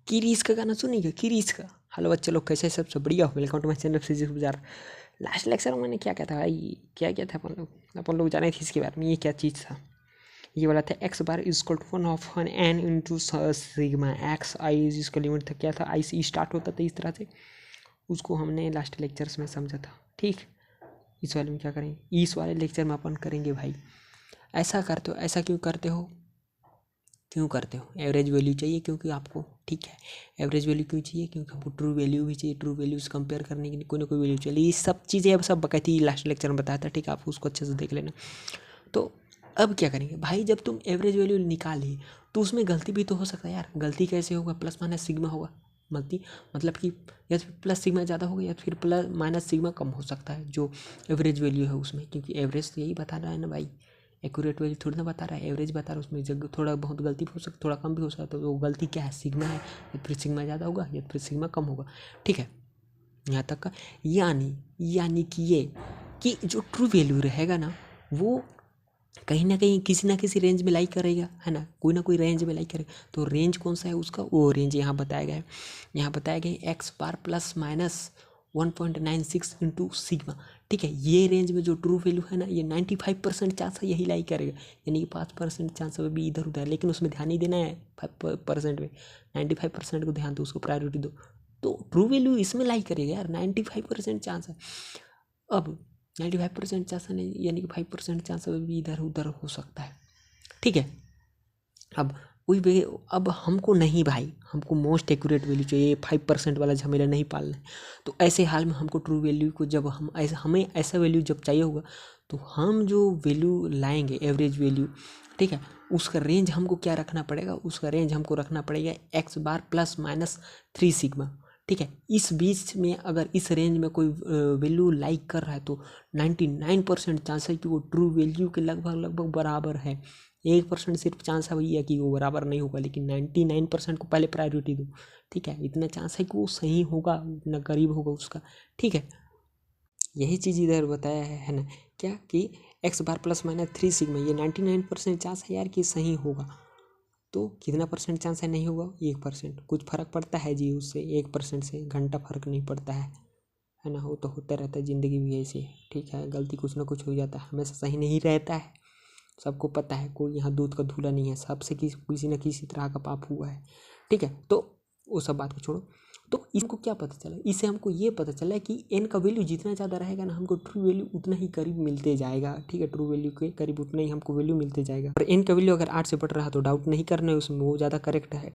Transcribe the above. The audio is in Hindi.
किरीस का गाना सुनिएगा, किरीस का। हेलो बच्चे लोग, कैसे सब बढ़िया हो? Welcome to my channel physics Bazaar. Last lecture में मैंने क्या था भाई, क्या था अपन लोग जाने थे इसके बारे में। ये क्या चीज़ था, ये वाला था x bar is equal to 1/n into sigma x. आई इसका लिमिट था, क्या था, आई से स्टार्ट होता था इस तरह से। उसको हमने लास्ट लेक्चर्स में समझा था। ठीक, इस वाले में क्या करेंगे, इस वाले लेक्चर में अपन करेंगे भाई। ऐसा करते हो, ऐसा क्यों करते हो, एवरेज वैल्यू चाहिए क्योंकि आपको, ठीक है। एवरेज वैल्यू क्यों चाहिए, क्योंकि हमको ट्रू वैल्यू भी चाहिए। ट्रू वैल्यूज कंपेयर करने के लिए कोई ना कोई वैल्यू चाहिए। ये सब चीज़ें अब सब बकायदी लास्ट लेक्चर में बताया था, ठीक है। आप उसको अच्छे से देख लेना। तो अब क्या करेंगे भाई, जब तुम एवरेज वैल्यू निकाली तो उसमें गलती भी तो हो सकता है यार। गलती कैसे होगा, प्लस माइनस सिग्मा होगा। गलती मतलब कि या फिर प्लस सिग्मा ज़्यादा होगा या फिर प्लस माइनस सिग्मा कम हो सकता है जो एवरेज वैल्यू है उसमें। क्योंकि एवरेज तो यही बता रहा है ना भाई, एक्यूरेट वैल्यू थोड़ी ना बता रहा है, एवरेज बता रहा है। उसमें जब थोड़ा बहुत गलती भी हो सकता, थोड़ा कम भी हो सकता है। तो वो गलती क्या है, सिग्मा है। या फिर सिग्मा ज़्यादा होगा या फिर सिग्मा कम होगा, ठीक है। यहाँ तक का यानी कि ये कि जो ट्रू वैल्यू रहेगा ना, वो कहीं ना कहीं किसी ना किसी रेंज में लाइक करेगा, है ना। कोई ना कोई रेंज में लाइक करेगा। तो रेंज कौन सा है उसका, वो रेंज यहाँ बताया गया है। यहाँ बताया गया एक्स बार प्लस माइनस 1.96 इंटू सिग्मा, ठीक है। ये रेंज में जो ट्रू वैल्यू है ना, ये 95% चांस है यही लाइक करेगा। यानी कि 5% चांस है भी इधर उधर, लेकिन उसमें ध्यान नहीं देना है 5% में। 95% को ध्यान दो, उसको प्रायोरिटी दो। तो ट्रू वैल्यू इसमें लाइक करेगा यार, 95% चांस है। अब 95% चांस है नहीं, यानी कि 5% चांस भी इधर उधर हो सकता है, ठीक है। अब कोई भी, अब हमको नहीं भाई, हमको मोस्ट एक्यूरेट वैल्यू चाहिए। 5% वाला झमेला नहीं पालना है। तो ऐसे हाल में हमको ट्रू वैल्यू को, जब हम ऐसा, हमें ऐसा वैल्यू जब चाहिए होगा, तो हम जो वैल्यू लाएंगे एवरेज वैल्यू, ठीक है, उसका रेंज हमको क्या रखना पड़ेगा, उसका रेंज हमको रखना पड़ेगा एक्स बार प्लस माइनस 3 सिग्मा, ठीक है। इस बीच में अगर इस रेंज में कोई वैल्यू लाइक कर रहा है तो 99% चांस है कि वो ट्रू वैल्यू के लगभग बराबर है। 1% सिर्फ चांस है भैया कि वो बराबर नहीं होगा, लेकिन 99% को पहले प्रायोरिटी दो, ठीक है। इतना चांस है कि वो सही होगा, इतना करीब होगा उसका, ठीक है। यही चीज़ इधर बताया है ना, क्या कि एक्स बार प्लस माइनस 3 सिग्मा, ये 99% चांस है यार कि सही होगा। तो कितना परसेंट चांस है नहीं होगा, 1%। कुछ फर्क पड़ता है जी उससे, 1% से घंटा फर्क नहीं पड़ता है ना। वो तो होता रहता है, ज़िंदगी भी ऐसी है, ठीक है। गलती कुछ ना कुछ हो जाता है, हमेशा सही नहीं रहता है, सबको पता है। कोई यहाँ दूध का धूला नहीं है, सबसे किसी न किसी तरह का पाप हुआ है, ठीक है। तो वो सब बात को छोड़ो। तो इनको क्या पता चला, इससे हमको ये पता चला कि एन का वैल्यू जितना ज़्यादा रहेगा ना, हमको ट्रू वैल्यू उतना ही करीब मिलते जाएगा, ठीक है। ट्रू वैल्यू के करीब उतना ही हमको वैल्यू मिलते जाएगा। और एन का वैल्यू अगर 8 से बढ़ रहा है तो डाउट नहीं करना है उसमें, वो ज़्यादा करेक्ट है।